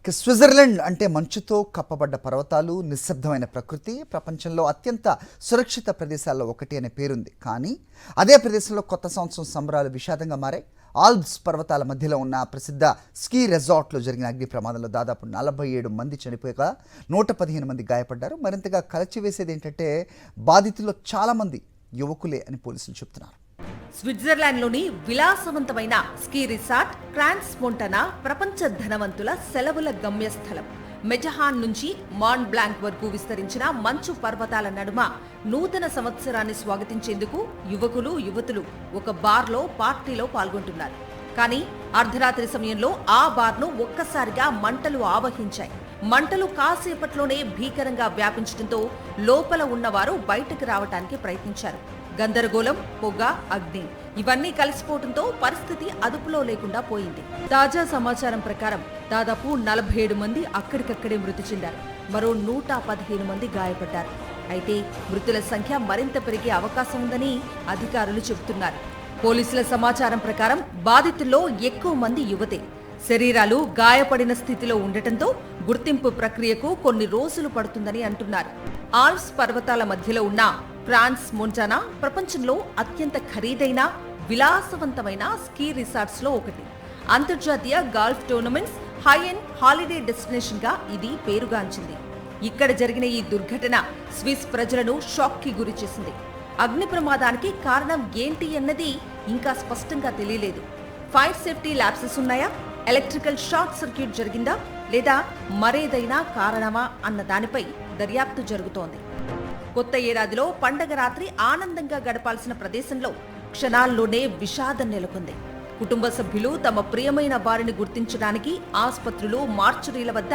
Switzerland అంటే మంచుతో కప్పబడ్డ పర్వతాలు, నిశ్శబ్దమైన ప్రకృతి, ప్రపంచంలో అత్యంత సురక్షిత ప్రదేశాల్లో ఒకటి అనే పేరుంది. కానీ అదే ప్రదేశంలో కొత్త సంవత్సరం సంబరాలు విషాదంగా మారాయి. ఆల్ప్స్ పర్వతాల మధ్యలో ఉన్న ప్రసిద్ధ స్కీ రెసార్ట్లో జరిగిన అగ్ని ప్రమాదంలో దాదాపు 47 మంది చనిపోయాక 115 మంది గాయపడ్డారు. మరింతగా కలచివేసేది ఏంటంటే బాధితుల్లో చాలామంది యువకులే అని పోలీసులు చెబుతున్నారు. స్విట్జర్లాండ్లోని విలాసవంతమైన స్కీ రిసార్ట్ క్రాన్స్ మోంటానా ప్రపంచ ధనవంతుల సెలవుల గమ్యస్థలం. మెజహాన్ నుంచి మాన్ బ్లాంక్ వరకు విస్తరించిన మంచు పర్వతాల నడుమ నూతన సంవత్సరాన్ని స్వాగతించేందుకు యువతులు ఒక బార్లో పార్టీలో పాల్గొంటున్నారు. కానీ అర్ధరాత్రి సమయంలో ఆ బార్ను ఒక్కసారిగా మంటలు ఆవహించాయి. మంటలు కాసేపట్లోనే భీకరంగా వ్యాపించడంతో లోపల ఉన్నవారు బయటకు రావడానికి ప్రయత్నించారు. గందరగోళం, పొగ, అగ్ని ఇవన్నీ కలిసిపోవడంతో పరిస్థితి అదుపులో లేకుండా పోయింది. తాజా సమాచారం ప్రకారం దాదాపు 47 మంది అక్కడికక్కడే మృతి చెందారు. మరో 115 మంది గాయపడ్డారు. అయితే మృతుల సంఖ్య మరింత పెరిగే అవకాశం ఉందని అధికారులు చెబుతున్నారు. పోలీసుల సమాచారం ప్రకారం బాధితుల్లో ఎక్కువ మంది యువతే. శరీరాలు గాయపడిన స్థితిలో ఉండటంతో గుర్తింపు ప్రక్రియకు కొన్ని రోజులు పడుతుందని అంటున్నారు. ఆల్ప్స్ పర్వతాల మధ్యలో ఉన్న క్రాన్స్ మోంటానా ప్రపంచంలో అత్యంత ఖరీదైన, విలాసవంతమైన స్కీ రిసార్ట్స్ లో ఒకటి. అంతర్జాతీయ golf tournaments, high end holiday destination గా ఇది పేరుగాంచింది. ఇక్కడ జరిగిన ఈ దుర్ఘటన స్విస్ ప్రజలను షాక్ కి గురి చేసింది. అగ్ని ప్రమాదానికి కారణం ఏంటి అన్నది ఇంకా స్పష్టంగా తెలియలేదు. ఫైర్ సేఫ్టీ ల్యాప్సెస్ ఉన్నాయా, ఎలక్ట్రికల్ షార్ట్ సర్క్యూట్ జరిగిందా, లేదా మరేదైనా కారణమా అన్న దానిపై దర్యాప్తు జరుగుతోంది. కొత్త ఏడాదిలో పండగ రాత్రి ఆనందంగా గడపాల్సిన ప్రదేశంలో క్షణాల్లోనే విషాదం నెలకొంది. కుటుంబ సభ్యులు తమ ప్రియమైన వారిని గుర్తించడానికి ఆసుపత్రులు, మార్చురీల వద్ద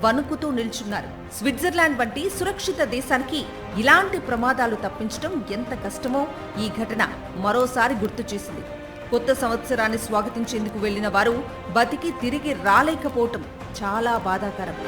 వణుకుతూ నిల్చున్నారు. స్విట్జర్లాండ్ వంటి సురక్షిత దేశానికి ఇలాంటి ప్రమాదాలు తప్పించడం ఎంత కష్టమో ఈ ఘటన మరోసారి గుర్తు చేసింది. కొత్త సంవత్సరాన్ని స్వాగతించేందుకు వెళ్లిన వారు బతికి తిరిగి రాలేకపోవటం చాలా బాధాకరం.